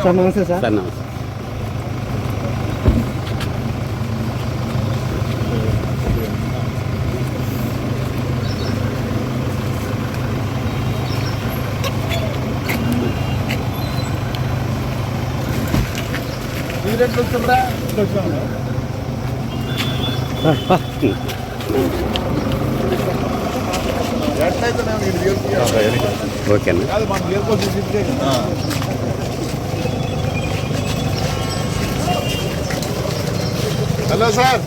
Sir నమస్తే sir. Sir నమస్తే. ఓకేనా. Hello sir,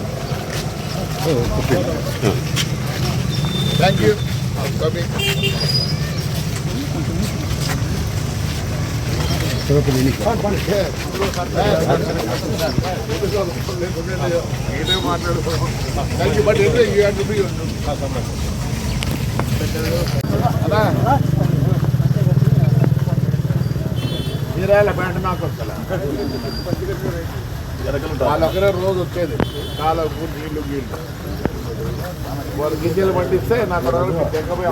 thank you. మీరాల బ్యాండ్ నాకు వస్తా వాళ్ళొక్కరే రోజు వచ్చేది కాలం నీళ్ళు గీళ్ళు వాళ్ళు గింజలు పండిస్తే నాకు తెగపోయి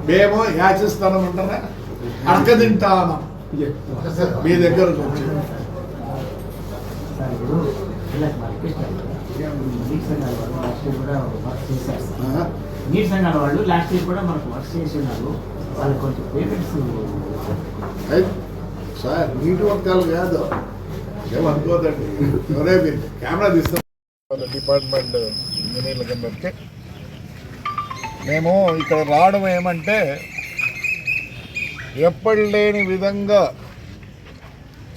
మేము యాచిస్తానం అంటారా అక్క తింటాను మీ దగ్గర నీటి సంఘాల వాళ్ళు లాస్ట్ ఇయర్ కూడా మనకు వర్క్ చేసి ఉన్నారు. వాళ్ళకి కొంచెం పేమెంట్స్ సార్ నీటి వర్గాలు కాదు ఏమనుకోదండి. ఎవరే మీరు కెమెరా తీస్తాం డిపార్ట్మెంట్ ఇంజనీర్లకి. మేము ఇక్కడ రావడం ఏమంటే ఎప్పటి లేని విధంగా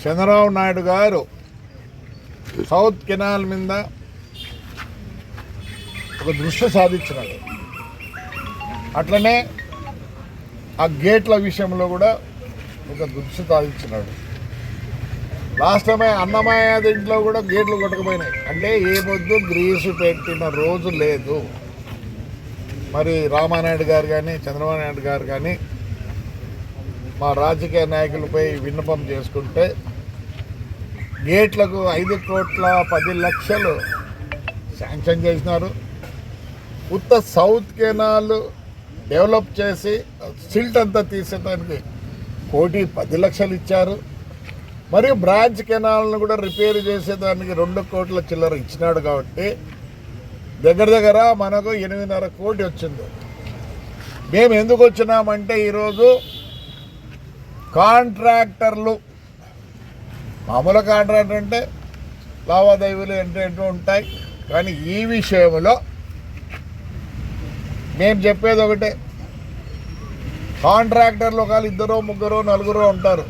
చంద్రబాబు నాయుడు గారు సౌత్ కెనాల్ మీద ఒక దృష్టి సాధించినాడు. అట్లనే ఆ గేట్ల విషయంలో కూడా ఒక దృష్టి సాధించినాడు. లాస్ట్ టైం అన్నమయ్య దీంట్లో కూడా గేట్లు కొట్టకపోయినాయి. అంటే ఏ పొద్దు గ్రీసు పెట్టిన రోజు లేదు. మరి రామానాయుడు గారు కానీ చంద్రబాబు నాయుడు గారు కానీ మా రాజకీయ నాయకులపై విన్నపం చేసుకుంటే గేట్లకు 5,10,00,000 శాంక్షన్ చేసినారు. ఉత్త సౌత్ కెనాల్ డెవలప్ చేసి సిల్ట్ అంతా తీసేదానికి 1,10,00,000 ఇచ్చారు. మరియు బ్రాంచ్ కెనాల్ను కూడా రిపేర్ చేసేదానికి 2 కోట్ల చిల్లర ఇచ్చినాడు. కాబట్టి దగ్గర మనకు 8.5 కోటి వచ్చింది. మేము ఎందుకు వచ్చినామంటే ఈరోజు కాంట్రాక్టర్లు, మామూలు కాంట్రాక్టర్ అంటే లావాదేవీలు ఏంటంటూ ఉంటాయి. కానీ ఈ విషయంలో మేము చెప్పేది ఒకటే, కాంట్రాక్టర్లు ఒకవేళ 2, 3, 4 ఉంటారు.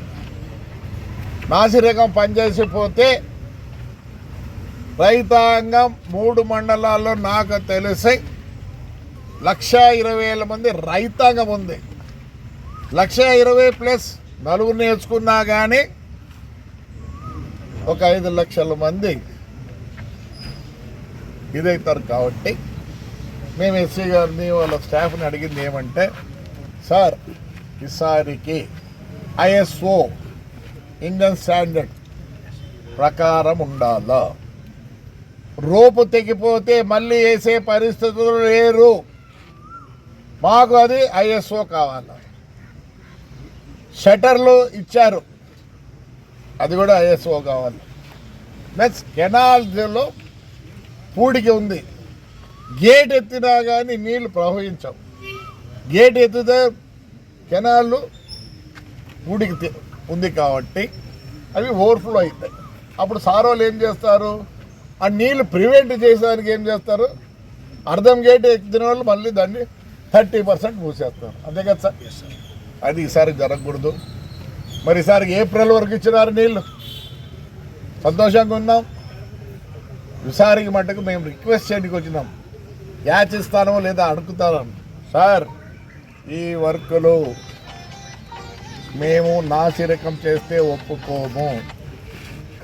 నాసిరకం పనిచేసిపోతే రైతాంగం 3 మండలాల్లో నాకు తెలిసి 1,20,000 మంది రైతాంగం ఉంది. 1,20,000 ప్లస్ 4 నేర్చుకున్నా కానీ ఒక 5 లక్షల మంది ఇదవుతారు. కాబట్టి మేము ఎస్సీ గారిని వాళ్ళ స్టాఫ్ని అడిగింది ఏమంటే, సార్ ఈసారికి ISO ఇండియన్ స్టాండర్డ్ ప్రకారం ఉండాలా, రోపు తెగిపోతే మళ్ళీ వేసే పరిస్థితులు లేరు. మాకు అది ISO కావాలి. షట్టర్లు ఇచ్చారు, అది కూడా ISO కావాలి. నెక్స్ట్ కెనాల్స్లో పూడికి ఉంది, గేట్ ఎత్తినా కానీ నీళ్లు ప్రవహించవు. గేట్ ఎత్తితే కెనాళ్ళు పూడికి ఉంది కాబట్టి అవి ఓవర్ఫ్లో అవుతాయి. అప్పుడు సారోలు ఏం చేస్తారు, ఆ నీళ్లు ప్రివెంట్ చేసేదానికి ఏం చేస్తారు, అర్ధం గేట్ ఎక్కిన వాళ్ళు మళ్ళీ దాన్ని 30% మూసేస్తారు. అంతే కదా సార్? అది ఈసారి జరగకూడదు. మరి ఈసారి ఏప్రిల్ వరకు ఇచ్చినారు నీళ్ళు, సంతోషంగా ఉన్నాం. ఈసారికి మటుకు మేము రిక్వెస్ట్ చేయడానికి వచ్చినాం, యాచ్ ఇస్తానో లేదా అడుగుతాను. సార్, ఈ వర్కులు మేము నాసిరకం చేస్తే ఒప్పుకోము.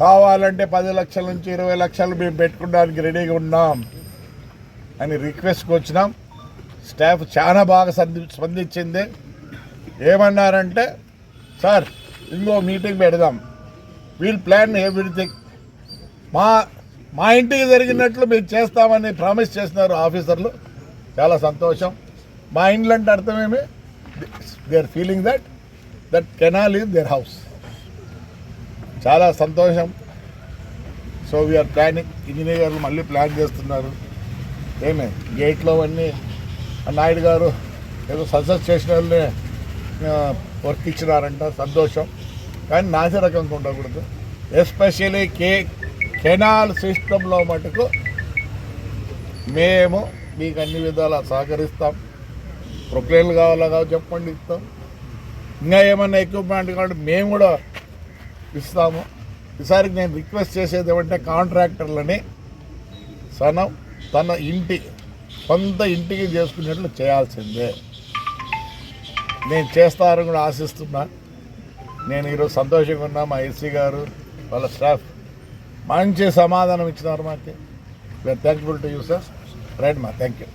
కావాలంటే 10 లక్షల నుంచి 20 లక్షలు మేము పెట్టుకోవడానికి రెడీగా ఉన్నాం అని రిక్వెస్ట్కి వచ్చినాం. స్టాఫ్ చాలా బాగా స్పందించింది. ఏమన్నారంటే, సార్ ఇంకో మీటింగ్ పెడదాం, వీల్ ప్లాన్ ఎవ్రీథింగ్, మా ఇంటికి జరిగినట్లు మేము చేస్తామని ప్రామిస్ చేస్తున్నారు ఆఫీసర్లు. చాలా సంతోషం. మా ఇండ్లు అంటే అర్థమేమి, they are feeling that canal is their house. చాలా సంతోషం. సో వీఆర్ ప్లానింగ్, ఇంజనీర్లు మళ్ళీ ప్లాన్ చేస్తున్నారు. ఏమే గేట్లో అన్నీ నాయుడు గారు ఏదో సక్సెస్ చేసిన వాళ్ళని వర్క్ ఇచ్చినారంట, సంతోషం. కానీ నాసిరకంగా ఉండకూడదు. ఎస్పెషలీ కెనాల్ సిస్టంలో మటుకు మేము మీకు అన్ని విధాలా సహకరిస్తాం. ప్రొక్లైన్లు కావాలా చెప్పండి, ఇస్తాం. ఇంకా ఏమన్నా ఎక్విప్మెంట్ కావాలంటే మేము కూడా ఇస్తాము. ఈసారికి నేను రిక్వెస్ట్ చేసేది ఏమంటే, కాంట్రాక్టర్లని తన సొంత ఇంటికి చేసుకునేట్లు చేయాల్సిందే. నేను చేస్తారని కూడా ఆశిస్తున్నా. నేను ఈరోజు సంతోషంగా ఉన్నా. మా ఎస్సీ గారు వాళ్ళ స్టాఫ్ మంచి సమాధానం ఇచ్చినారు మాకు. We are thankful to you sir. Right మా, థ్యాంక్ యూ.